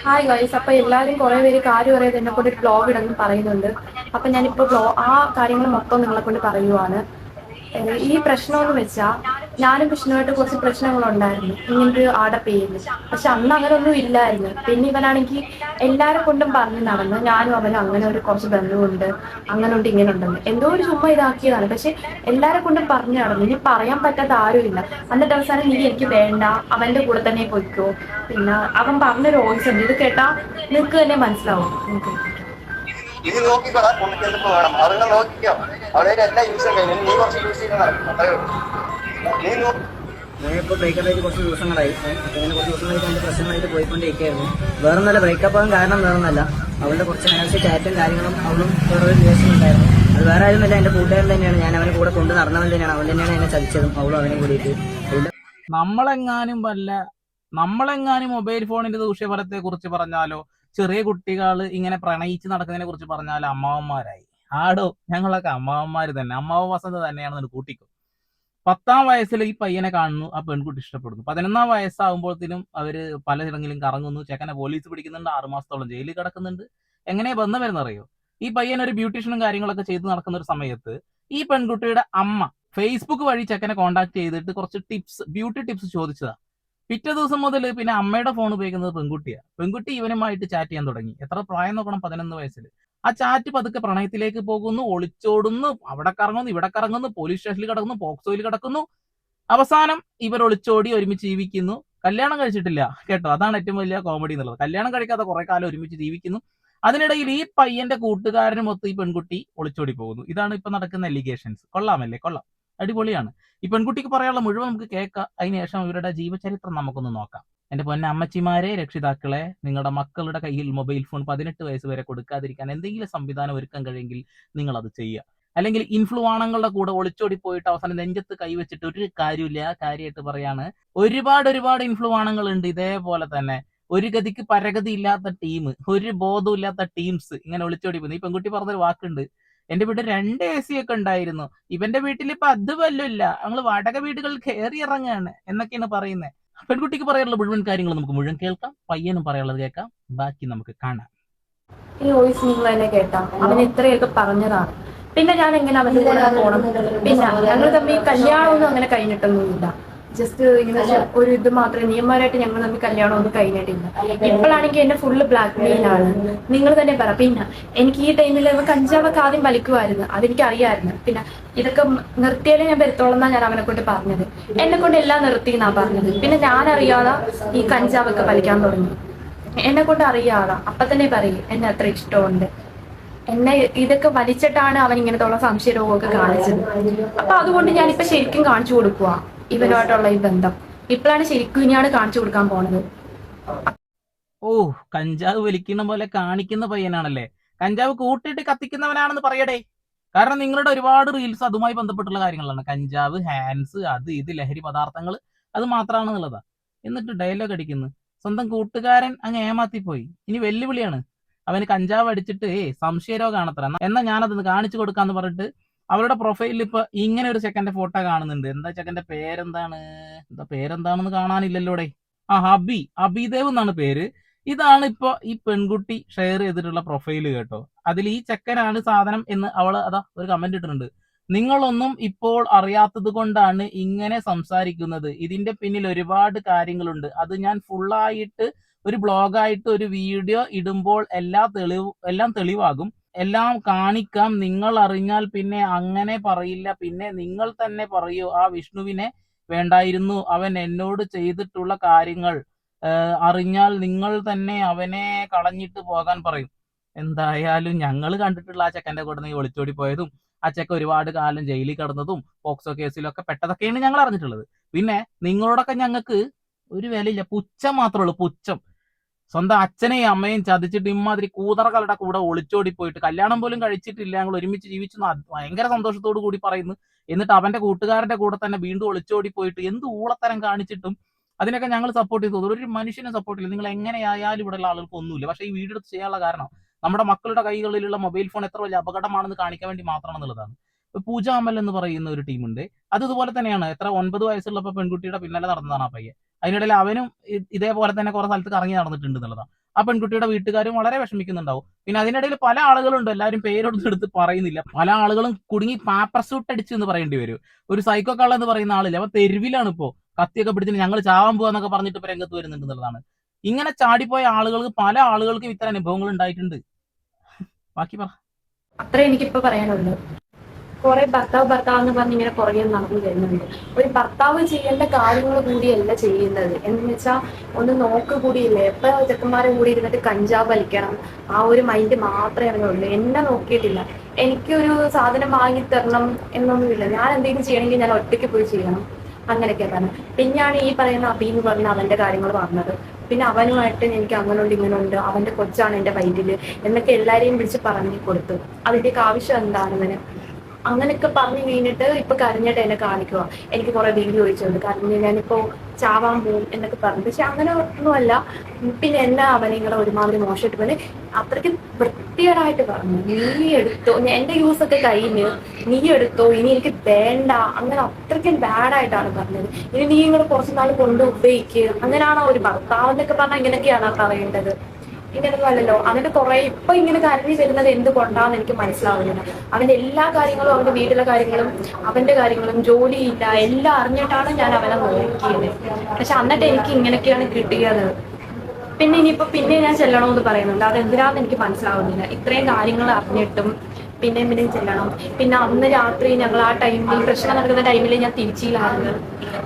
Hi guys, അപ്പൊ എല്ലാവരും കുറെ പേര് കാര്യം അറിയാതെ എന്നെ കൊണ്ട് ഒരു ബ്ലോഗ് ഇടണം പറയുന്നുണ്ട്. അപ്പൊ ഞാനിപ്പോ ആ കാര്യങ്ങൾ മൊത്തം നിങ്ങളെ കൊണ്ട് പറയുവാണ്. ഈ പ്രശ്നമെന്ന് വെച്ചാൽ ഞാനും വിഷ്ണുവായിട്ട് കുറച്ച് പ്രശ്നങ്ങളുണ്ടായിരുന്നു ഇങ്ങനൊരു ആടെ പേരിൽ. പക്ഷെ അന്ന് അങ്ങനെ ഒന്നും ഇല്ലായിരുന്നു. പിന്നെ ഇവനാണെങ്കിൽ എല്ലാരെ കൊണ്ടും പറഞ്ഞു നടന്നു ഞാനും അവനും അങ്ങനെ ഒരു കുറച്ച് ബന്ധമുണ്ട്, അങ്ങനെ ഉണ്ട് ഇങ്ങനെ ഉണ്ടെന്ന് എന്തോ ഒരു ചുമ്മാ ഇതാക്കിയതാണ്. പക്ഷെ എല്ലാരെ കൊണ്ടും പറഞ്ഞു നടന്നു. ഇനി പറയാൻ പറ്റാത്ത ആരുമില്ല. എന്നിട്ട് അവസാനം നീ എനിക്ക് വേണ്ട, അവന്റെ കൂടെ തന്നെ പൊയ്ക്കോ. പിന്നെ അവൻ പറഞ്ഞൊരു വോയിസ് ഉണ്ട്, ഇത് കേട്ടാ നിനക്ക് തന്നെ മനസ്സിലാവും. ഇത് നോക്കിക്കോടാ, പുള്ളിക്ക് എന്തിപ്പോ വേണം അതുങ്ങൾ നോക്കിക്കോ. അവിടെ എല്ലാം യൂസ് കഴിഞ്ഞു, നീ കുറച്ച് യൂസ് ചെയ്ത് നടക്കും. ഞാനിപ്പോൾ ബ്രേക്കപ്പ് ആയിട്ട് കുറച്ച് ദിവസങ്ങളായി. അപ്പോൾ ഇങ്ങനെ കുറച്ച് ദിവസങ്ങളായിട്ട് എൻ്റെ പ്രശ്നങ്ങളായിട്ട് പോയിക്കൊണ്ടിരിക്കുകയായിരുന്നു. വേറൊന്നല്ല, ബ്രേക്കപ്പ് ആകാൻ കാരണം വേറൊന്നല്ല, അവളുടെ കുറച്ച് അനാവശ്യ ചാറ്റും കാര്യങ്ങളും അവളും വേറെ ഒരു റിലേഷൻ ഉണ്ടായിരുന്നു. അത് വേറെ ആരുമല്ല, എൻ്റെ കൂട്ടുകാരൻ തന്നെയാണ്. ഞാൻ അവനെ കൂടെ കൊണ്ട് നടന്നവൻ തന്നെയാണ്. അവൻ തന്നെയാണ് എന്നെ ചതിച്ചതും, അവളും അവനെ കൂടിയിട്ട്. നമ്മളെങ്ങാനും മൊബൈൽ ഫോണിന്റെ ദൂഷ്യഫലത്തെ കുറിച്ച് പറഞ്ഞാലോ, ചെറിയ കുട്ടികൾ ഇങ്ങനെ പ്രണയിച്ച് നടക്കുന്നതിനെ കുറിച്ച് പറഞ്ഞാലോ അമ്മാവന്മാരായി. ആടോ, ഞങ്ങളൊക്കെ അമ്മാവന്മാര് തന്നെ, അമ്മാവ വസന്ത തന്നെയാണെന്ന് കൂട്ടിക്കോ. 10ാം വയസ്സിൽ ഈ പയ്യനെ കാണുന്നു, ആ പെൺകുട്ടി ഇഷ്ടപ്പെടുന്നു. 11ാം വയസ്സാകുമ്പോഴത്തേനും അവര് പലയിടങ്ങളിലും കറങ്ങുന്നു, ചെക്കനെ പോലീസ് പിടിക്കുന്നുണ്ട്, 6 മാസത്തോളം ജയിലിൽ കിടക്കുന്നുണ്ട്. എങ്ങനെ ബന്ധം വരുന്നറിയോ? ഈ പയ്യൻ ഒരു ബ്യൂട്ടീഷ്യനും കാര്യങ്ങളൊക്കെ ചെയ്ത് നടക്കുന്ന ഒരു സമയത്ത് ഈ പെൺകുട്ടിയുടെ അമ്മ ഫേസ്ബുക്ക് വഴി ചെക്കനെ കോൺടാക്ട് ചെയ്തിട്ട് കുറച്ച് ബ്യൂട്ടി ടിപ്സ് ചോദിച്ചതാ. പിറ്റേ ദിവസം മുതൽ പിന്നെ അമ്മയുടെ ഫോൺ ഉപയോഗിക്കുന്നത് പെൺകുട്ടിയാണ്. പെൺകുട്ടി ഇവനുമായിട്ട് ചാറ്റ് ചെയ്യാൻ തുടങ്ങി. എത്ര പ്രായം നോക്കണം, 11 വയസ്സിൽ. ആ ചാറ്റ് പതുക്കെ പ്രണയത്തിലേക്ക് പോകുന്നു, ഒളിച്ചോടുന്നു, അവിടെ കറങ്ങുന്നു, ഇവിടെ കറങ്ങുന്നു, പോലീസ് സ്റ്റേഷനിൽ കിടക്കുന്നു, പോക്സോയിൽ കിടക്കുന്നു. അവസാനം ഇവർ ഒളിച്ചോടി ഒരുമിച്ച് ജീവിക്കുന്നു. കല്യാണം കഴിച്ചിട്ടില്ല കേട്ടോ, അതാണ് ഏറ്റവും വലിയ കോമഡി എന്നുള്ളത്. കല്യാണം കഴിക്കാതെ കുറെ കാലം ഒരുമിച്ച് ജീവിക്കുന്നു. അതിനിടയിൽ ഈ പയ്യന്റെ കൂട്ടുകാരനുമൊത്ത് ഈ പെൺകുട്ടി ഒളിച്ചോടി പോകുന്നു. ഇതാണ് ഇപ്പൊ നടക്കുന്ന എലിഗേഷൻസ്. കൊള്ളാമല്ലേ? കൊള്ളാം, അടിപൊളിയാണ്. ഈ പെൺകുട്ടിക്ക് പറയാനുള്ള മുഴുവൻ നമുക്ക് കേൾക്കാം. അതിനുശേഷം ഇവരുടെ ജീവചരിത്രം നമുക്കൊന്ന് നോക്കാം. എന്റെ പൊന്ന അമ്മച്ചിമാരെ, രക്ഷിതാക്കളെ, നിങ്ങളുടെ മക്കളുടെ കയ്യിൽ മൊബൈൽ ഫോൺ 18 വയസ്സ് വരെ കൊടുക്കാതിരിക്കാൻ എന്തെങ്കിലും സംവിധാനം ഒരുക്കാൻ കഴിയുമെങ്കിൽ നിങ്ങൾ അത് ചെയ്യുക. അല്ലെങ്കിൽ ഇൻഫ്ലുവാണങ്ങളുടെ കൂടെ ഒളിച്ചോടി പോയിട്ട് അവസാനം നെഞ്ചത്ത് കൈവച്ചിട്ട് ഒരു കാര്യമില്ല. കാര്യമായിട്ട് പറയാണ്, ഒരുപാട് ഇൻഫ്ലുവാണങ്ങൾ ഉണ്ട് ഇതേപോലെ തന്നെ. ഒരു ഗതിക്ക് പരഗതി ഇല്ലാത്ത ടീം, ഒരു ബോധവും ഇല്ലാത്ത ടീംസ് ഇങ്ങനെ ഒളിച്ചോടി പോകുന്നു. ഈ പെൺകുട്ടി പറഞ്ഞൊരു വാക്കുണ്ട്, എന്റെ വീട്ടിൽ 2 AC ഒക്കെ ഉണ്ടായിരുന്നു, ഇവന്റെ വീട്ടിൽ ഇപ്പൊ അത് വല്ലല്ല, ഞങ്ങൾ വാടക വീടുകളിൽ കയറി ഇറങ്ങാണ് എന്നൊക്കെയാണ് പറയുന്നത്. പെൺകുട്ടിക്ക് പറയാനുള്ള മുഴുവൻ കാര്യങ്ങൾ നമുക്ക് മുഴുവൻ കേൾക്കാം, പയ്യനും പറയാനുള്ളത് കേൾക്കാം, ബാക്കി നമുക്ക് കാണാം. ഈ വോയിസ് നിങ്ങൾ തന്നെ കേട്ടാ, അവൻ ഇത്രയൊക്കെ പറഞ്ഞതാണ്. പിന്നെ ഞാൻ എങ്ങനെ അവന്റെ കൂടെ പോകണം? പിന്നെ ഞങ്ങൾ തമ്മിൽ കല്യാണമൊന്നും അങ്ങനെ കഴിഞ്ഞിട്ടൊന്നുമില്ല. ജസ്റ്റ് ഇങ്ങനെ ഒരു ഇത് മാത്രമേ, നിയമപരമായിട്ട് ഞങ്ങൾ തമ്മിൽ കല്യാണമൊന്നും കഴിഞ്ഞിട്ടില്ല. ഇപ്പോഴാണെങ്കിൽ എന്നെ ഫുള്ള് ബ്ലാക്ക് മെയിലാണ്. നിങ്ങൾ തന്നെ പറ. പിന്നെ എനിക്ക് ഈ ടൈമിൽ കഞ്ചാവൊക്കെ ആദ്യം വലിക്കുമായിരുന്നു, അതെനിക്ക് അറിയാമായിരുന്നു. പിന്നെ ഇതൊക്കെ നിർത്തിയാലേ ഞാൻ വരുത്തോളന്നാ ഞാൻ അവനെ കൊണ്ട് പറഞ്ഞത്. എന്നെ കൊണ്ട് എല്ലാം നിർത്തി എന്നാ പറഞ്ഞത്. പിന്നെ ഞാൻ അറിയാതെ ഈ കഞ്ചാവൊക്കെ വലിക്കാൻ തുടങ്ങി. എന്നെ കൊണ്ട് അറിയാതെ അപ്പൊ തന്നെ പറയും എന്നെ അത്ര ഇഷ്ടമുണ്ട്. എന്നെ ഇതൊക്കെ വലിച്ചിട്ടാണ് അവൻ ഇങ്ങനത്തുള്ള സംശയരോഗമൊക്കെ കാണിച്ചത്. അപ്പൊ അതുകൊണ്ട് ഞാനിപ്പൊ ശരിക്കും കാണിച്ചു കൊടുക്കുക ഇവനുമായിട്ടുള്ള ഈ ബന്ധം. ഇപ്പോഴാണ് ശരിക്കും ഇനിയാണ് കാണിച്ചു കൊടുക്കാൻ പോണത്. ഓ, കഞ്ചാവ് വലിക്കുന്ന പോലെ കാണിക്കുന്ന പയ്യനാണല്ലേ? കഞ്ചാവ് കൂട്ടിയിട്ട് കത്തിക്കുന്നവനാണെന്ന് പറയടേ. കാരണം നിങ്ങളുടെ ഒരുപാട് റീൽസ് അതുമായി ബന്ധപ്പെട്ടുള്ള കാര്യങ്ങളാണ്. കഞ്ചാവ്, ഹാൻഡ്സ്, അത് ഇത് ലഹരി പദാർത്ഥങ്ങൾ, അത് മാത്രമാണെന്നുള്ളതാ. എന്നിട്ട് ഡയലോഗ് അടിക്കുന്നു. സ്വന്തം കൂട്ടുകാരൻ അങ്ങ് ഏമാത്തിപ്പോയി, ഇനി വെല്ലുവിളിയാണ്. അവന് കഞ്ചാവ് അടിച്ചിട്ട് സംശയരോഗാണത്ര, എന്നാ ഞാനതൊന്ന് കാണിച്ചു കൊടുക്കാന്ന് പറഞ്ഞിട്ട് അവരുടെ പ്രൊഫൈലിൽ ഇപ്പൊ ഇങ്ങനെ ഒരു ചെക്കന്റെ ഫോട്ടോ കാണുന്നുണ്ട്. എന്താ ചെക്കന്റെ പേരെന്താണ്? പേരെന്താണെന്ന് കാണാനില്ലല്ലോടെ. ആ, അബിദേവ് എന്നാണ് പേര്. ഇതാണ് ഇപ്പൊ ഈ പെൺകുട്ടി ഷെയർ ചെയ്തിട്ടുള്ള പ്രൊഫൈല് കേട്ടോ. അതിൽ ഈ ചെക്കനാണ് സാധനം എന്ന് അവള് അതാ ഒരു കമന്റ് ഇട്ടിട്ടുണ്ട്. നിങ്ങളൊന്നും ഇപ്പോൾ അറിയാത്തത് കൊണ്ടാണ് ഇങ്ങനെ സംസാരിക്കുന്നത്. ഇതിന്റെ പിന്നിൽ ഒരുപാട് കാര്യങ്ങളുണ്ട്. അത് ഞാൻ ഫുള്ളായിട്ട് ഒരു ബ്ലോഗായിട്ട് ഒരു വീഡിയോ ഇടുമ്പോൾ എല്ലാം തെളിവാകും, എല്ലാം കാണിക്കാം. നിങ്ങൾ അറിഞ്ഞാൽ പിന്നെ അങ്ങനെ പറയില്ല. പിന്നെ നിങ്ങൾ തന്നെ പറയൂ, ആ വിഷ്ണുവിനെ വേണ്ടായിരുന്നു, അവൻ എന്നോട് ചെയ്തിട്ടുള്ള കാര്യങ്ങൾ അറിഞ്ഞാൽ നിങ്ങൾ തന്നെ അവനെ കളഞ്ഞിട്ട് പോകാൻ പറയും. എന്തായാലും ഞങ്ങൾ കണ്ടിട്ടുള്ള ആ ചെക്കന്റെ കൂടെ നീ ഒളിച്ചോടി പോയതും ആ ചെക്ക ഒരുപാട് കാലം ജയിലിൽ കിടന്നതും പോക്സോ കേസിലൊക്കെ പെട്ടതൊക്കെയാണ് ഞങ്ങൾ അറിഞ്ഞിട്ടുള്ളത്. പിന്നെ നിങ്ങളോടൊക്കെ ഞങ്ങൾക്ക് ഒരു വിലയില്ല, പുച്ഛം മാത്രമേ ഉള്ളൂ, പുച്ഛം. സ്വന്തം അച്ഛനെയും അമ്മയും ചതിച്ചിട്ട് ഇമാതിരി കൂതറകളുടെ കൂടെ ഒളിച്ചോടി പോയിട്ട് കല്യാണം പോലും കഴിച്ചിട്ടില്ല, ഞങ്ങൾ ഒരുമിച്ച് ജീവിച്ചു ഭയങ്കര സന്തോഷത്തോടു കൂടി പറയുന്നു. എന്നിട്ട് അവന്റെ കൂട്ടുകാരന്റെ കൂടെ തന്നെ വീണ്ടും ഒളിച്ചോടി പോയിട്ട് എന്ത് ഊളത്തരം കാണിച്ചിട്ടും അതിനൊക്കെ ഞങ്ങൾ സപ്പോർട്ട് ചെയ്തു. ഒരു മനുഷ്യനെ സപ്പോർട്ട് ചെയ്യില്ല. നിങ്ങൾ എങ്ങനെയായാലും ഇവിടെയുള്ള ആളുകൾക്ക് ഒന്നുമില്ല. പക്ഷേ ഈ വീഡിയോ എടുത്ത് ചെയ്യാനുള്ള കാരണം നമ്മുടെ മക്കളുടെ കൈകളിലുള്ള മൊബൈൽ ഫോൺ എത്ര വലിയ അപകടമാണെന്ന് കാണിക്കാൻ വേണ്ടി മാത്രമാണെന്നുള്ളതാണ്. പൂജ അമൽ എന്ന് പറയുന്ന ഒരു ടീമുണ്ട്, അത് ഇതുപോലെ തന്നെയാണ്. 9 വയസ്സുള്ളപ്പോൾ പെൺകുട്ടിയുടെ പിന്നാലെ നടന്നതാണ് ആ പയ്യൻ. അതിനിടയിൽ അവനും ഇതേപോലെ തന്നെ കുറെ സ്ഥലത്ത് കറങ്ങി നടന്നിട്ടുണ്ട് എന്നുള്ളതാണ്. ആ പെൺകുട്ടിയുടെ വീട്ടുകാരും വളരെ വിഷമിക്കുന്നുണ്ടാവും. പിന്നെ അതിനിടയിൽ പല ആളുകളുണ്ട്, എല്ലാവരും പേരൊന്നും എടുത്ത് പറയുന്നില്ല, പല ആളുകളും കുടുങ്ങി പാപ്പർ സൂട്ട് അടിച്ച് എന്ന് പറയേണ്ടി വരും. ഒരു സൈക്കോ കള്ള എന്ന് പറയുന്ന ആളില്ല, അവൻ തെരുവിലാണ് ഇപ്പോ കത്തിയൊക്കെ പിടിച്ചിട്ട് ഞങ്ങൾ ചാവാൻ പോവാന്നൊക്കെ പറഞ്ഞിട്ട് ഇപ്പൊ രംഗത്ത് വരുന്നുണ്ട് എന്നുള്ളതാണ്. ഇങ്ങനെ ചാടിപ്പോയ ആളുകൾക്ക്, പല ആളുകൾക്കും ഇത്തരം അനുഭവങ്ങൾ ഉണ്ടായിട്ടുണ്ട്. ബാക്കി പറ. അത്രേ എനിക്കിപ്പോ പറയാനുള്ളൂ. കുറെ ഭർത്താവ് എന്ന് പറഞ്ഞ് ഇങ്ങനെ പുറകെ നടന്നു വരുന്നുണ്ട്. ഒരു ഭർത്താവ് ചെയ്യേണ്ട കാര്യങ്ങൾ കൂടിയല്ല ചെയ്യുന്നത്. എന്ന് വെച്ചാൽ ഒന്ന് നോക്ക് കൂടിയില്ലേ. എപ്പോ ചെക്കന്മാരെ കൂടി ഇരുന്നിട്ട് കഞ്ചാവ് വലിക്കണം, ആ ഒരു മൈൻഡ് മാത്രമേ അവനുള്ളൂ. എന്നെ നോക്കിയിട്ടില്ല. എനിക്കൊരു സാധനം വാങ്ങിത്തരണം എന്നൊന്നുമില്ല. ഞാൻ എന്തെങ്കിലും ചെയ്യണമെങ്കിൽ ഞാൻ ഒറ്റയ്ക്ക് പോയി ചെയ്യണം, അങ്ങനെയൊക്കെ പറഞ്ഞു. പിന്നെയാണ് ഈ പറയുന്ന അബി എന്ന് പറഞ്ഞ അവന്റെ കാര്യങ്ങൾ പറഞ്ഞത്. പിന്നെ അവനുമായിട്ട് എനിക്ക് അങ്ങനുണ്ട് ഇങ്ങനുണ്ട്, അവന്റെ കൊച്ചാണ് എന്റെ വയറ്റില് എന്നൊക്കെ എല്ലാരെയും വിളിച്ച് പറഞ്ഞു കൊടുത്തു. അതിന്റെയൊക്കെ ആവശ്യം എന്താണെന്ന് അങ്ങനെയൊക്കെ പറഞ്ഞു കഴിഞ്ഞിട്ട് ഇപ്പൊ കരഞ്ഞിട്ട് എന്നെ കാണിക്കുക. എനിക്ക് കുറെ വീഡിയോ ചോദിച്ചുണ്ട്, കരഞ്ഞ് ഞാനിപ്പോ ചാവാൻ പോകും എന്നൊക്കെ പറഞ്ഞു. പക്ഷെ അങ്ങനെ ഒന്നുമല്ല. പിന്നെ എന്നെ അവനിങ്ങളെ ഒരുമാതിരി മോശമായിട്ട് പറഞ്ഞ് അത്രയ്ക്ക് വൃത്തികേടായിട്ട് പറഞ്ഞു, നീ എടുത്തോ, എന്റെ യൂസ് ഒക്കെ കഴിഞ്ഞ് നീ എടുത്തോ, ഇനി എനിക്ക് വേണ്ട, അങ്ങനെ അത്രയ്ക്കും ബാഡായിട്ടാണ് പറഞ്ഞത്. ഇനി നീ ഇങ്ങനെ കുറച്ച് നാൾ കൊണ്ട് ഉപയോഗിക്കുക, അങ്ങനെയാണോ ഒരു ഭർത്താവെന്നൊക്കെ പറഞ്ഞാൽ ഇങ്ങനെയൊക്കെയാണോ പറയേണ്ടത്? ഇങ്ങനൊന്നും അല്ലല്ലോ. അവന്റെ കുറെ ഇപ്പൊ ഇങ്ങനെ കരഞ്ഞു വരുന്നത് എന്തുകൊണ്ടാന്ന് എനിക്ക് മനസ്സിലാവുന്നില്ല. അവന്റെ എല്ലാ കാര്യങ്ങളും, അവന്റെ വീട്ടിലെ കാര്യങ്ങളും അവന്റെ കാര്യങ്ങളും ജോലിയില്ല എല്ലാം അറിഞ്ഞിട്ടാണ് ഞാൻ അവനെ നോക്കിയത്. പക്ഷെ എന്നിട്ട് എനിക്ക് ഇങ്ങനെയൊക്കെയാണ് കിട്ടിയത്. പിന്നെ ഇനിയിപ്പോ പിന്നെ ഞാൻ ചെല്ലണമെന്ന് പറയുന്നുണ്ട്. അതെന്തിനാന്ന് എനിക്ക് മനസ്സിലാവുന്നില്ല. ഇത്രയും കാര്യങ്ങൾ അറിഞ്ഞിട്ടും പിന്നെയും ചെല്ലണം. പിന്നെ അന്ന് രാത്രി ഞങ്ങൾ ആ ടൈമിൽ പ്രശ്നം നടക്കുന്ന ടൈമിൽ ഞാൻ തിരിച്ചില്ലായിരുന്നു.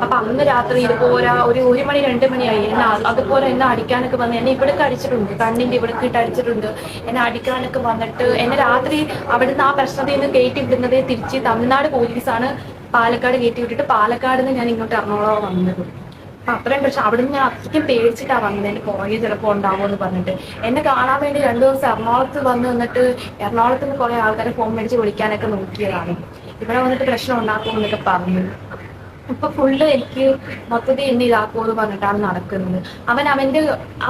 അപ്പൊ അന്ന് രാത്രി ഇതുപോലെ ഒരു 1 മണി 2 മണിയായി. അതുപോലെ എന്നെ അടിക്കാനൊക്കെ വന്ന് എന്നെ ഇവിടേക്ക് അടിച്ചിട്ടുണ്ട്, കണ്ണിന്റെ ഇവിടേക്ക് ഇട്ട് അടിച്ചിട്ടുണ്ട്. എന്നെ അടിക്കാനൊക്കെ വന്നിട്ട് എന്നെ രാത്രി അവിടുന്ന് ആ പ്രശ്നത്തിൽ നിന്ന് കയറ്റി വിടുന്നത് തിരിച്ച് തമിഴ്നാട് പോലീസാണ് പാലക്കാട് കയറ്റി വിട്ടിട്ട് പാലക്കാട് നിന്ന് ഞാൻ ഇങ്ങോട്ട് എറണാകുളം വന്നത്. അപ്പൊ അത്രയും പ്രശ്നം അവിടുന്ന് ഞാൻ അത്രയ്ക്കും പേടിച്ചിട്ടാ വന്നത്. എന്റെ പുറകെ ചിലപ്പോൾ ഉണ്ടാവുമെന്ന് പറഞ്ഞിട്ട് എന്നെ കാണാൻ വേണ്ടി 2 ദിവസം എറണാകുളത്ത് വന്ന് നിന്നിട്ട് എറണാകുളത്ത് നിന്ന് കുറെ ആൾക്കാരെ ഫോൺ മേടിച്ച് വിളിക്കാനൊക്കെ നോക്കിയതാണ്. ഇവിടെ വന്നിട്ട് പ്രശ്നം ഉണ്ടാക്കുമെന്നൊക്കെ പറഞ്ഞു. ഇപ്പൊ ഫുള്ള് എനിക്ക് മൊത്തത്തിൽ എന്നെ ഇതാക്കുമെന്ന് പറഞ്ഞിട്ടാണ് നടക്കുന്നത്.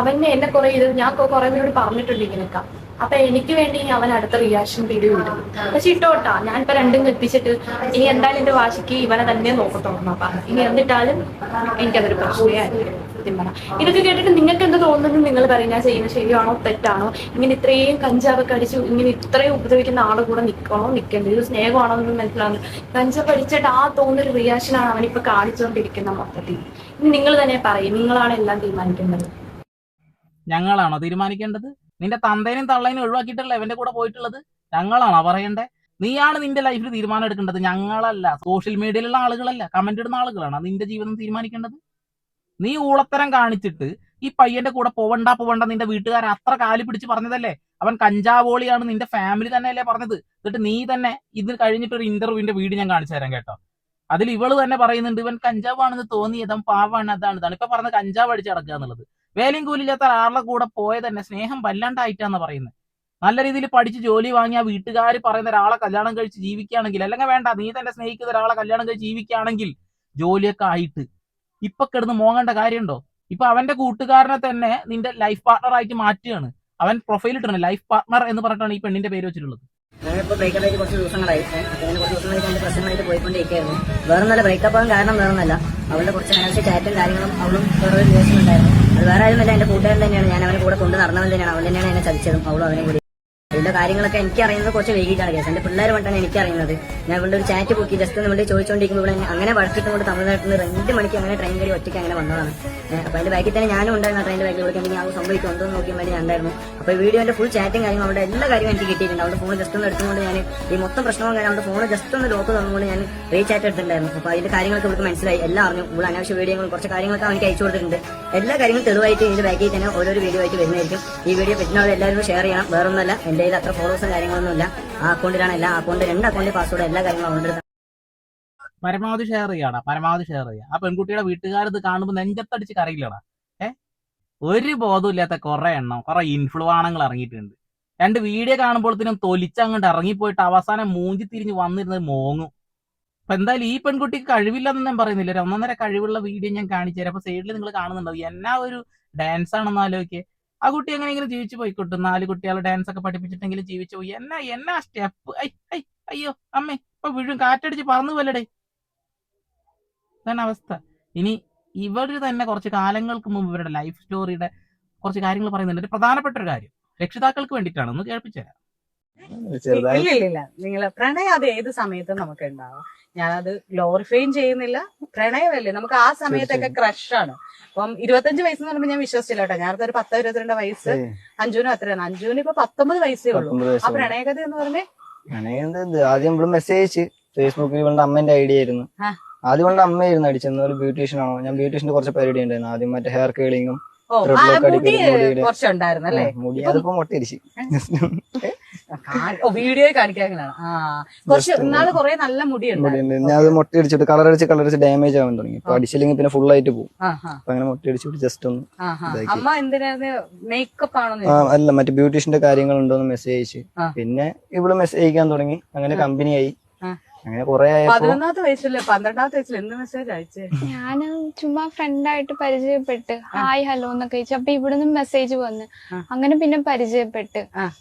അവനെ എന്നെ കുറെ ഞാൻ കുറെ പേരോട് പറഞ്ഞിട്ടുണ്ട് ഇങ്ങനെയൊക്കെ. അപ്പൊ എനിക്ക് വേണ്ടി അവൻ അടുത്ത റിയാക്ഷൻ വീഡിയോ ഇടും. പക്ഷെ ഇട്ടോട്ടാ, ഞാനിപ്പോ രണ്ടും എത്തിച്ചിട്ട് ഇനി എന്തായാലും എന്റെ വാശിക്ക് ഇവനെ തന്നെ നോക്കത്തോളൂ പറഞ്ഞു. ഇനി എന്നിട്ടാലും എനിക്കതൊരു പ്രശ്നമേ ആയിരിക്കും സത്യം പറഞ്ഞാൽ. ഇതൊക്കെ കേട്ടിട്ട് നിങ്ങൾക്ക് എന്ത് തോന്നുന്നു നിങ്ങൾ പറയും, ഞാൻ ചെയ്യുന്നത് ശരിയാണോ തെറ്റാണോ? ഇങ്ങനെ ഇത്രയും കഞ്ചാവൊക്കെ അടിച്ച് ഇങ്ങനെ ഇത്രയും ഉപദ്രവിക്കുന്ന ആളുടെ കൂടെ നിൽക്കണോ നിൽക്കേണ്ടത്? ഇത് സ്നേഹമാണോ എന്ന് മനസ്സിലാവുന്നു. കഞ്ചാവ് അടിച്ചിട്ട് ആ തോന്നുന്നൊരു റിയാക്ഷനാണ് അവനിപ്പോ കാണിച്ചുകൊണ്ടിരിക്കുന്ന മൊത്തത്തിൽ. ഇനി നിങ്ങൾ തന്നെ പറയും, നിങ്ങളാണ് എല്ലാം തീരുമാനിക്കേണ്ടത്. ഞങ്ങളാണോ തീരുമാനിക്കേണ്ടത്? നിന്റെ തന്തേനും തള്ളേനും ഒഴിവാക്കിയിട്ടല്ലേ എവന്റെ കൂടെ പോയിട്ടുള്ളത്? ഞങ്ങളാണോ പറയണ്ടേ? നീയാണ് നിന്റെ ലൈഫിൽ തീരുമാനം എടുക്കേണ്ടത്, ഞങ്ങളല്ല. സോഷ്യൽ മീഡിയയിലുള്ള ആളുകളല്ല, കമന്റ് ഇടുന്ന ആളുകളാണ് നിന്റെ ജീവിതം തീരുമാനിക്കേണ്ടത്. നീ ഊളത്തരം കാണിച്ചിട്ട് ഈ പയ്യന്റെ കൂടെ പോവണ്ട നിന്റെ വീട്ടുകാർ അത്ര കാലി പിടിച്ച് പറഞ്ഞതല്ലേ. അവൻ കഞ്ചാവോളിയാണ് നിന്റെ ഫാമിലി തന്നെയല്ലേ പറഞ്ഞത്. എന്നിട്ട് നീ തന്നെ ഇത് കഴിഞ്ഞിട്ട് ഒരു ഇന്റർവ്യൂവിന്റെ വീഡിയോ ഞാൻ കാണിച്ചു തരാം കേട്ടോ. അതിൽ ഇവള് തന്നെ പറയുന്നുണ്ട് ഇവൻ കഞ്ചാവാണെന്ന് തോന്നിയതും പാവാണ്, അതാണ് ഇപ്പൊ പറഞ്ഞ കഞ്ചാവ് അടിച്ച് നടക്കുക എന്നുള്ളത്. വേലയും കൂലില്ലാത്ത ആളുടെ കൂടെ പോയത് തന്നെ സ്നേഹം വല്ലാണ്ടായിട്ടാന്ന് പറയുന്നത്. നല്ല രീതിയിൽ പഠിച്ച് ജോലി വാങ്ങിയ വീട്ടുകാർ പറയുന്ന ഒരാളെ കല്യാണം കഴിച്ച് ജീവിക്കുകയാണെങ്കിൽ, അല്ലെങ്കിൽ വേണ്ട നീ തന്നെ സ്നേഹിക്കുന്ന ഒരാളെ കല്യാണം കഴിച്ച് ജീവിക്കുകയാണെങ്കിൽ ജോലിയൊക്കെ ആയിട്ട് ഇപ്പൊ കിടന്ന് മോങ്ങേണ്ട കാര്യമുണ്ടോ? ഇപ്പൊ അവന്റെ കൂട്ടുകാരനെ തന്നെ നിന്റെ ലൈഫ് പാർട്ണർ ആയിട്ട് മാറ്റുകയാണ്. അവൻ പ്രൊഫൈൽ ഇട്ടാണ് ലൈഫ് പാർട്ണർ എന്ന് പറഞ്ഞിട്ടാണ് ഈ പെണ്ണിന്റെ പേര് വെച്ചിട്ടുള്ളത്. ഞാനിപ്പോൾ ബ്രേക്കപ്പ് ആയിട്ട് കുറച്ച് ദിവസങ്ങളായി. അപ്പോൾ അങ്ങനെ കുറച്ച് ദിവസങ്ങളായിട്ട് എൻ്റെ പ്രശ്നങ്ങളായിട്ട് പോയിക്കൊണ്ടിരിക്കുകയായിരുന്നു. വേറൊന്നല്ല, ബ്രേക്കപ്പ് ആകാൻ കാരണം വേറൊന്നല്ല, അവളുടെ കുറച്ച് അനാവശ്യ ചാറ്റും കാര്യങ്ങളും അവളും വേറെ ഒരു റിലേഷൻ ഉണ്ടായിരുന്നു. അത് വേറെ ആരുമല്ല, എൻ്റെ കൂട്ടുകാരൻ തന്നെയാണ്. ഞാൻ അവനെ കൂടെ കൊണ്ട് നടന്നവൻ തന്നെയാണ്. അവൻ തന്നെയാണ് എന്നെ ചതിച്ചതും അവളും അവനെ കൂടി. ഇതിന്റെ കാര്യങ്ങളൊക്കെ എനിക്ക് അറിയുന്നത് കുറച്ച് വൈകിട്ടാണ് കേസ്. എന്റെ പിള്ളേർ കൊണ്ടാണ് എനിക്ക് അറിയുന്നത്. ഞാൻ ഇവിടെ ഒരു ചാറ്റ് പൊക്കി ജസ്റ്റ് നമ്മൾ ചോദിച്ചുകൊണ്ടിരിക്കുമ്പോൾ ഇവിടെ അങ്ങനെ വഴക്കിട്ടും കൊണ്ട് തമിഴ്നാട്ടിൽ നിന്ന് 2 മണിക്ക് അങ്ങനെ ട്രെയിൻ കയറി ഒറ്റയ്ക്ക് അങ്ങനെ വന്നതാണ്. അപ്പൊ അതിന്റെ ബാക്കിൽ തന്നെ ഞാനും ഉണ്ടായിരുന്നു. ട്രെയിനിന്റെ ബാക്കിൽ ഇവിടെ എന്തെങ്കിലും ആവും സംഭവിക്കും എന്തോ നോക്കിയാൽ വേണ്ടി ഞാൻ ഉണ്ടായിരുന്നു. അപ്പൊ വീഡിയോന്റെ ഫുൾ ചാറ്റും കാര്യങ്ങളും അവരുടെ എല്ലാ കാര്യവും എനിക്ക് കിട്ടിയിട്ടുണ്ട്. അവരുടെ ഫോൺ ജസ്റ്റ് ഒന്ന് എടുത്തുകൊണ്ട് ഞാൻ ഈ മൊത്തം പ്രശ്നവും കാര്യം അവരുടെ ഫോൺ ജസ്റ്റ് ഒന്ന് ലോക്ക് തന്നുകൊണ്ട് ഞാൻ റീചാറ്റ് എടുത്തിട്ടുണ്ടായിരുന്നു. അപ്പൊ അതിന്റെ കാര്യങ്ങളൊക്കെ ഇവർക്ക് മനസ്സിലായി, എല്ലാം അറിഞ്ഞു. ഇവിടെ അനാവശ്യ വീഡിയോകളും കുറച്ച് കാര്യങ്ങളൊക്കെ അവർക്ക് അയച്ചു കൊടുത്തിട്ടുണ്ട്. എല്ലാ കാര്യങ്ങളും തെളിവായിട്ട് ഇതിന്റെ ബാക്കിൽ തന്നെ ഓരോ വീഡിയോ ആയിട്ട് വരുന്നതായിരിക്കും. ഈ വീഡിയോ പറ്റുന്നവരെ എല്ലാവരും ഷെയർ ചെയ്യണം. വേറൊന്നുമല്ല, എന്റെ കയ്യിൽ അത്ര ഫോളോവേഴ്സും കാര്യങ്ങളൊന്നുമില്ല. ആ അക്കൗണ്ടിലാണ് എല്ലാ അക്കൗണ്ട് 2 അക്കൗണ്ടിൽ പാസ്വേഡ് എല്ലാ കാര്യങ്ങളും അവരുടെ പരമാവധി ഷെയർ ചെയ്യാടാ, പരമാവധി ഷെയർ ചെയ്യാം. ആ പെൺകുട്ടിയുടെ വീട്ടുകാർ ഇത് കാണുമ്പോൾ നെഞ്ചത്തടിച്ച് കരയില്ലടാ. ഒരു ബോധമില്ലാത്ത കുറെ എണ്ണം, കുറെ ഇൻഫ്ലുവാണങ്ങൾ ഇറങ്ങിയിട്ടുണ്ട്. 2 വീഡിയോ കാണുമ്പോഴത്തേനും തൊലിച്ചങ്ങോട്ട് ഇറങ്ങിപ്പോയിട്ട് അവസാനം മൂഞ്ചി തിരിഞ്ഞ് വന്നിരുന്നത് മോങ്ങും. അപ്പൊ എന്തായാലും ഈ പെൺകുട്ടിക്ക് കഴിവില്ലെന്ന് ഞാൻ പറയുന്നില്ല, ഒരു 1.5 കഴിവുള്ള വീഡിയോ ഞാൻ കാണിച്ചു തരാം. അപ്പൊ സൈഡിൽ നിങ്ങൾ കാണുന്നുണ്ടാവും. എന്നാ ഒരു ഡാൻസ് ആണെന്ന് ആലോചിക്കേ. ആ കുട്ടി എങ്ങനെയെങ്കിലും ജീവിച്ചു പോയിക്കോട്ടെ. 4 കുട്ടികളെ ഡാൻസ് ഒക്കെ പഠിപ്പിച്ചിട്ടെങ്കിലും ജീവിച്ചു പോയി. എന്നാ സ്റ്റെപ്പ്. അയ്യോ അമ്മേ, ഇപ്പൊ വീഴും, കാറ്റടിച്ച് പറന്നു പോലടേ. ഇതാണ് അവസ്ഥ. ഇനി ഇവര് തന്നെ കുറച്ച് കാലങ്ങൾക്ക് മുമ്പ് ഇവരുടെ ലൈഫ് സ്റ്റോറിയുടെ കുറച്ച് കാര്യങ്ങൾ പറയുന്നുണ്ട്. ഒരു പ്രധാനപ്പെട്ട ഒരു കാര്യം രക്ഷിതാക്കൾക്ക് വേണ്ടിയിട്ടാണ്, ഒന്ന് കേൾപ്പിച്ചു തരാം. ചെറുതായി ഇല്ല നിങ്ങൾ പ്രണയം അത് ഏത് സമയത്തും നമുക്ക് ഉണ്ടാവാം. ഞാനത് ഗ്ലോറിഫൈയും ചെയ്യുന്നില്ല. പ്രണയമല്ലേ നമുക്ക് ആ സമയത്തൊക്കെ ക്രഷാണ്. അപ്പം 25 വയസ്സെന്ന് പറയുമ്പോൾ ഞാൻ വിശ്വസിച്ചില്ല കേട്ടോ. ഞാനത് ഒരു 10-22 വയസ്സ്. അഞ്ജുനും അത്രയാണ്. അഞ്ജുവിന് ഇപ്പൊ 19 വയസ്സേ ഉള്ളൂ. 19 ആ വയസ്സ് പ്രണയകഥ എന്ന് പറഞ്ഞേ അങ്ങനെയുണ്ട്. ആദ്യം ഇവിടെ മെസ്സേജ് ഫേസ്ബുക്കിൽ ഇവളുടെ അമ്മേന്റെ ഐഡിയ ആയിരുന്നു. ആ. ആദ്യം ഇവളുടെ അമ്മയായിരുന്നു അടിച്ചെന്ന്. ഒരു ബ്യൂട്ടീഷ്യൻ ആണോ, ഞാൻ ബ്യൂട്ടീഷ്യന്റെ കുറച്ച് പരിപാടി ഉണ്ടായിരുന്നു. ആദ്യം മറ്റേ ഹെയർ കേളിങ്ങും ഓ Red ആ lock മുടി അടിക്കലും മുടിയുടെ- കുറച്ചുണ്ടായിരുന്നു അല്ലേ? മുടി അതിപ്പോ മൊട്ടരിച്ച് വീഡിയോ കാണിക്കാനാണ്. ആ കുറച്ച് ഇന്നാള് കുറെ നല്ല മുടി ഉണ്ടായിരുന്നു. ഞാൻ അത് മൊട്ടയടിച്ചിട്ട് കളറടിച്ച് ഡാമേജ് ആവാൻ തുടങ്ങി. ഇപ്പൊ അടിച്ചില്ലെങ്കിൽ പിന്നെ ഫുൾ ആയിട്ട് പോകും. അപ്പൊ അങ്ങനെ മൊട്ടയടിച്ചിട്ട് ജസ്റ്റ് ഒന്ന് ഇതാക്കി. അമ്മ എന്തിനാണ് മേക്കപ്പ് ആണോ? അല്ല, മറ്റേ ബ്യൂട്ടീഷ്യന്റെ കാര്യങ്ങൾ ഉണ്ടോന്ന് മെസ്സേജ്. ആ. പിന്നെ ഇവിടെ മെസ്സേജ് അയക്കാൻ തുടങ്ങി. അങ്ങനെ കമ്പനിയായി. ആ. അങ്ങനെ കുറെ ആയപ്പോ 11ാമത്തെ വയസ്സില് 12ാമത്തെ വയസ്സിൽ എന്ത് മെസ്സേജ് അയച്ചേ? ഞാൻ ചുമ്മാ ഫ്രണ്ടായിട്ട് പരിചയപ്പെട്ട് ഹായ് ഹലോ എന്നൊക്കെ ചോദിച്ചു. അപ്പൊ ഇവിടുന്ന് മെസ്സേജ് വന്ന് അങ്ങനെ പിന്നെ പരിചയപ്പെട്ട്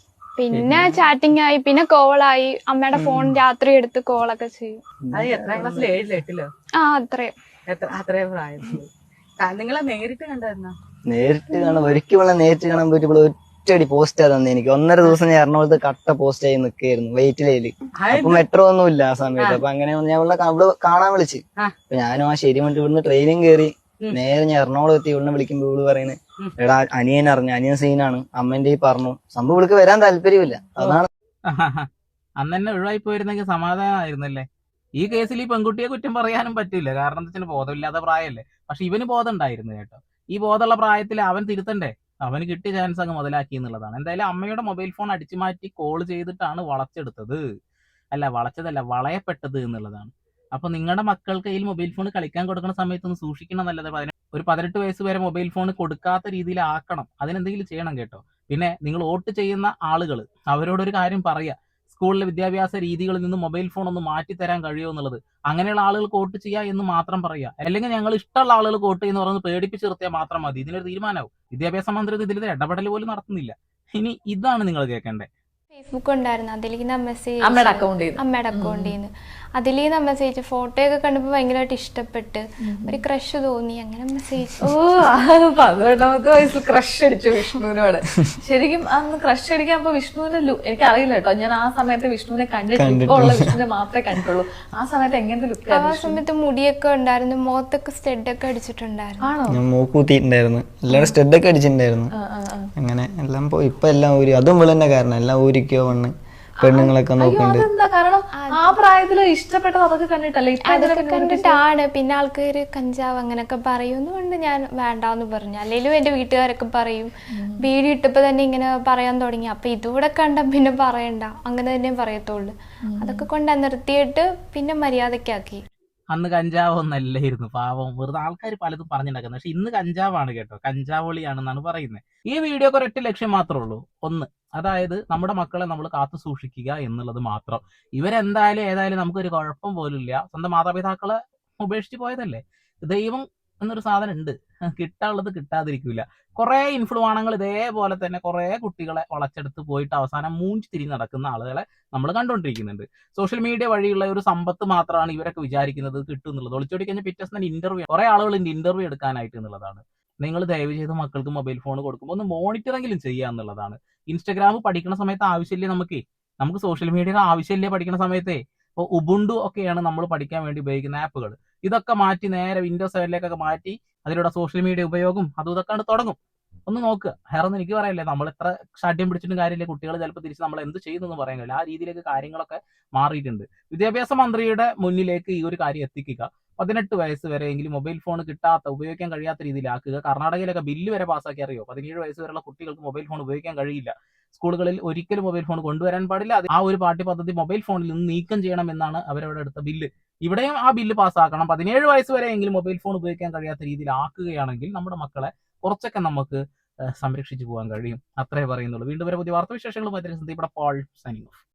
പിന്നെ ചാറ്റിംഗ് ആയി, പിന്നെ കോളായി. അമ്മയുടെ ഫോൺ രാത്രി എടുത്ത് കോളൊക്കെ ചെയ്യും. അത് എത്രാം ക്ലാസ്സിൽ? 7-ൽ 8-ലോ? ആ അത്രയും. അത്രയും പ്രായത്തിൽ നിങ്ങളെ നേരിട്ട് കണ്ടായിരുന്നോ? നേരിട്ട് കാണാൻ ഒരിക്കലും നേരിട്ട് കാണാൻ പോയിട്ട് ഇവിടെ ഒറ്റയടി പോസ്റ്റ് തന്നെ എനിക്ക്. 1.5 ദിവസം ഞാൻ എറണാകുളത്ത് കട്ട പോസ്റ്റ് ആയി നിൽക്കായിരുന്നു വെയിറ്റിലേല്. അപ്പൊ മെട്രോ ഒന്നും ഇല്ല ആ സമയത്ത്. അപ്പൊ അങ്ങനെ ഞാൻ ഇവിടെ കാണാൻ വിളിച്ച്. അപ്പൊ ഞാനും ആ ശരി മറ്റു ഇവിടുന്ന് ട്രെയിനും കയറി നേരെ ഞാൻ എറണാകുളം എത്തി. ഇവിടുന്ന് വിളിക്കുമ്പോ ഇവള് പറയുന്നത്, എടാ അനിയൻ അറിഞ്ഞു, അനിയൻ സീനാണ്, അമ്മന്റെ ഈ പറഞ്ഞു. സംഭവം ഇവൾക്ക് വരാൻ താല്പര്യമില്ല. അതാണ് അന്ന് തന്നെ ഒഴിവായി പോയിരുന്നെങ്കിൽ സമാധാനമായിരുന്നല്ലേ. ഈ കേസിൽ ഈ പെൺകുട്ടിയെ കുറ്റം പറയാനും പറ്റില്ല, കാരണം എന്താ വെച്ചാൽ ബോധമില്ലാത്ത പ്രായമല്ലേ. പക്ഷെ ഇവന് ബോധം ഉണ്ടായിരുന്നു കേട്ടോ. ഈ ബോധമുള്ള പ്രായത്തിൽ അവൻ തിരുത്തണ്ടേ, അവന് കിട്ടിയ ചാൻസ് അങ്ങ് മുതലാക്കി എന്നുള്ളതാണ്. എന്തായാലും അമ്മയുടെ മൊബൈൽ ഫോൺ അടിച്ചു മാറ്റി കോൾ ചെയ്തിട്ടാണ് വളച്ചെടുത്തത്, അല്ല വളച്ചതല്ല വളയപ്പെട്ടത് എന്നുള്ളതാണ്. അപ്പൊ നിങ്ങളുടെ മക്കൾക്ക് കയ്യിൽ മൊബൈൽ ഫോൺ കളിക്കാൻ കൊടുക്കുന്ന സമയത്തൊന്ന് സൂക്ഷിക്കണം നല്ലത്. ഒരു 18 വയസ്സ് വരെ മൊബൈൽ ഫോൺ കൊടുക്കാത്ത രീതിയിൽ ആക്കണം, അതിനെന്തെങ്കിലും ചെയ്യണം കേട്ടോ. പിന്നെ നിങ്ങൾ വോട്ട് ചെയ്യുന്ന ആളുകൾ, അവരോടൊരു കാര്യം പറയുക, സ്കൂളിലെ വിദ്യാഭ്യാസ രീതികളിൽ നിന്ന് മൊബൈൽ ഫോൺ ഒന്ന് മാറ്റി തരാൻ കഴിയുമോ എന്നുള്ളത്. അങ്ങനെയുള്ള ആളുകൾക്ക് വോട്ട് ചെയ്യുക എന്ന് മാത്രം പറയുക. അല്ലെങ്കിൽ ഞങ്ങൾ ഇഷ്ടമുള്ള ആളുകൾ വോട്ട് ചെയ്യുന്ന പറഞ്ഞ് പേടിപ്പിച്ച് നിർത്തിയാൽ മാത്രം മതി. ഇതിനൊരു തീരുമാനമാവും. വിദ്യാഭ്യാസ മന്ത്രി ഇതിൽ ഇടപെടൽ പോലും നടത്തുന്നില്ല. ഇനി ഇതാണ് നിങ്ങൾ കേൾക്കേണ്ടത്. ഫേസ്ബുക്ക് ഉണ്ടായിരുന്നു, അതിലേക്ക് മെസ്സേജ് അമ്മയുടെ അക്കൗണ്ടിൽ അമ്മയുടെ അക്കൗണ്ടിൽ നിന്ന് അതിലേക്ക് മെസ്സേജ് ഫോട്ടോയൊക്കെ കണ്ടപ്പോൾ ഭയങ്കരമായിട്ട് ഇഷ്ടപ്പെട്ട് ഒരു ക്രഷ് തോന്നി. അങ്ങനെ മെസ്സേജ്. ഓ 11ാമത്തെ വയസ്സിൽ ക്രഷ് അടിച്ചു വിഷ്ണുവിനോട്. ശരിക്കും അന്ന് ക്രഷ് അടിക്കാൻ അപ്പൊ വിഷ്ണുവിന്റെ എനിക്ക് അറിയില്ല കേട്ടോ. ഞാൻ ആ സമയത്ത് വിഷ്ണുവിനെ കണ്ടിട്ടില്ല, ഇപ്പൊ ഉള്ള വിഷ്ണുവിനെ മാത്രമേ കണ്ടിട്ടുള്ളൂ. ആ സമയത്ത് എങ്ങനത്തെ ലുക്ക്? ആ സമയത്ത് മുടിയൊക്കെ ഉണ്ടായിരുന്നു, മുഖത്തൊക്കെ സ്റ്റെഡൊക്കെ അടിച്ചിട്ടുണ്ടായിരുന്നു. ആണോ? ഞാൻ മൂക്കൂത്തിയിട്ടുണ്ടായിരുന്നു, എല്ലാവരും സ്റ്റെഡൊക്കെ അടിച്ചിട്ടുണ്ടായിരുന്നു. അങ്ങനെ എല്ലാം പോയി. ഇപ്പൊ എല്ലാം ഊരി. അതും ഇവിടെ തന്നെ കാരണം എല്ലാം ഊരിക്കോ വണ്ണ് പെണ്ണുങ്ങളൊക്കെ നോക്കുന്നുണ്ട്. അതെന്താ കാരണം? ആ പ്രായത്തില് ഇഷ്ടപ്പെട്ടത് അതൊക്കെ കണ്ടിട്ടല്ലേ? അതൊക്കെ കണ്ടിട്ടാണ്. പിന്നെ ആൾക്കാര് കഞ്ചാവ് അങ്ങനെയൊക്കെ പറയുന്നതുകൊണ്ട് ഞാൻ വേണ്ടാന്ന് പറഞ്ഞു. അല്ലെങ്കിലും എന്റെ വീട്ടുകാരൊക്കെ പറയും. വീഡിയോ ഇട്ടപ്പോ തന്നെ ഇങ്ങനെ പറയാൻ തുടങ്ങി. അപ്പൊ ഇതുകൂടെ കണ്ട പിന്നെ പറയണ്ട, അങ്ങനെ തന്നെ പറയത്തുള്ളൂ. അതൊക്കെ കൊണ്ട് നിർത്തിയിട്ട് പിന്നെ മര്യാദക്കാക്കി. അന്ന് കഞ്ചാവൊന്നല്ലായിരുന്നു, പാവം, വെറുതെ ആൾക്കാർ പലതും പറഞ്ഞിട്ടുണ്ടാക്കുന്നത്. പക്ഷെ ഇന്ന് കഞ്ചാവാണ് കേട്ടോ, കഞ്ചാവൊളിയാണെന്നാണ് പറയുന്നത്. ഈ വീഡിയോക്ക് ഒരൊറ്റ ലക്ഷ്യം മാത്രമേ ഉള്ളൂ, ഒന്ന്, അതായത് നമ്മുടെ മക്കളെ നമ്മൾ കാത്തു സൂക്ഷിക്കുക എന്നുള്ളത് മാത്രം. ഇവരെന്തായാലും ഏതായാലും നമുക്കൊരു കുഴപ്പം പോലും ഇല്ല. സ്വന്തം മാതാപിതാക്കളെ ഉപേക്ഷിച്ച് പോയതല്ലേ. ദൈവം എന്നൊരു സാധനം ഉണ്ട്, കിട്ടാനുള്ളത് കിട്ടാതിരിക്കില്ല. കുറെ ഇൻഫ്ലുവാണങ്ങൾ ഇതേപോലെ തന്നെ കുറെ കുട്ടികളെ വളച്ചെടുത്ത് പോയിട്ട് അവസാനം മൂഞ്ചി തിരിഞ്ഞ് നടക്കുന്ന ആളുകളെ നമ്മൾ കണ്ടുകൊണ്ടിരിക്കുന്നുണ്ട്. സോഷ്യൽ മീഡിയ വഴിയുള്ള ഒരു സമ്പത്ത് മാത്രമാണ് ഇവരൊക്കെ വിചാരിക്കുന്നത് കിട്ടും എന്നുള്ളത്. ഒളിച്ചോടി കഴിഞ്ഞാൽ പിറ്റേന്ന് ഇന്റർവ്യൂ, കുറെ ആളുകളുണ്ട് ഇന്റർവ്യൂ എടുക്കാനായിട്ട് എന്നുള്ളതാണ്. നിങ്ങൾ ദയവ് ചെയ്ത് മക്കൾക്ക് മൊബൈൽ ഫോൺ കൊടുക്കുമ്പോൾ ഒന്ന് മോണിറ്ററെങ്കിലും ചെയ്യുക എന്നുള്ളതാണ്. ഇൻസ്റ്റാഗ്രാം പഠിക്കുന്ന സമയത്ത് ആവശ്യമില്ലേ നമുക്ക് സോഷ്യൽ മീഡിയയുടെ ആവശ്യമില്ലേ പഠിക്കുന്ന സമയത്തേ. ഇപ്പോൾ ഉബുണ്ടു ഒക്കെയാണ് നമ്മൾ പഠിക്കാൻ വേണ്ടി ഉപയോഗിക്കുന്ന ആപ്പുകൾ. ഇതൊക്കെ മാറ്റി നേരെ വിൻഡോസ് 7 മാറ്റി അതിലൂടെ സോഷ്യൽ മീഡിയ ഉപയോഗം അതും ഇതൊക്കെ തുടങ്ങും. ഒന്ന് നോക്കുക. വേറൊന്നും എനിക്ക് പറയല്ലേ, നമ്മൾ എത്ര ഷാഠ്യം പിടിച്ചിട്ടും കാര്യമില്ല. കുട്ടികൾ ചിലപ്പോൾ തിരിച്ച് നമ്മൾ എന്ത് ചെയ്യുന്നു പറയാൻ കഴിയില്ല. ആ രീതിയിലേക്ക് കാര്യങ്ങളൊക്കെ മാറിയിട്ടുണ്ട്. വിദ്യാഭ്യാസ മന്ത്രിയുടെ മുന്നിലേക്ക് ഈ ഒരു കാര്യം എത്തിക്കുക. 18 വയസ്സ് വരെയെങ്കിലും മൊബൈൽ ഫോൺ ഉപയോഗിക്കാൻ കഴിയാത്ത രീതിയിലാക്കുക. കർണാടകയിലൊക്കെ ബില്ല് വരെ പാസ്സാക്കി, അറിയോ? 17 വയസ്സ് വരെയുള്ള കുട്ടികൾക്ക് മൊബൈൽ ഫോൺ ഉപയോഗിക്കാൻ കഴിയില്ല. സ്കൂളുകളിൽ ഒരിക്കലും മൊബൈൽ ഫോൺ കൊണ്ടുവരാൻ പാടില്ല. ആ ഒരു പാഠ്യപദ്ധതി മൊബൈൽ ഫോണിൽ നിന്ന് നീക്കം ചെയ്യണം എന്നാണ് അവരവിടെ എടുത്ത ബില്ല്. ഇവിടെയും ആ ബില്ല് പാസ്സാക്കണം. 17 വയസ്സ് വരെയെങ്കിലും മൊബൈൽ ഫോൺ ഉപയോഗിക്കാൻ കഴിയാത്ത രീതിയിൽ ആക്കുകയാണെങ്കിൽ നമ്മുടെ മക്കളെ കുറച്ചൊക്കെ നമുക്ക് സംരക്ഷിച്ചു പോകാൻ കഴിയും. അത്രേ പറയുന്നുള്ളൂ. വീണ്ടും വരെ പുതിയ വാർത്താവിശേഷങ്ങളുമായി ഇവിടെ പോൾ സൈനിങ് ഓഫ്.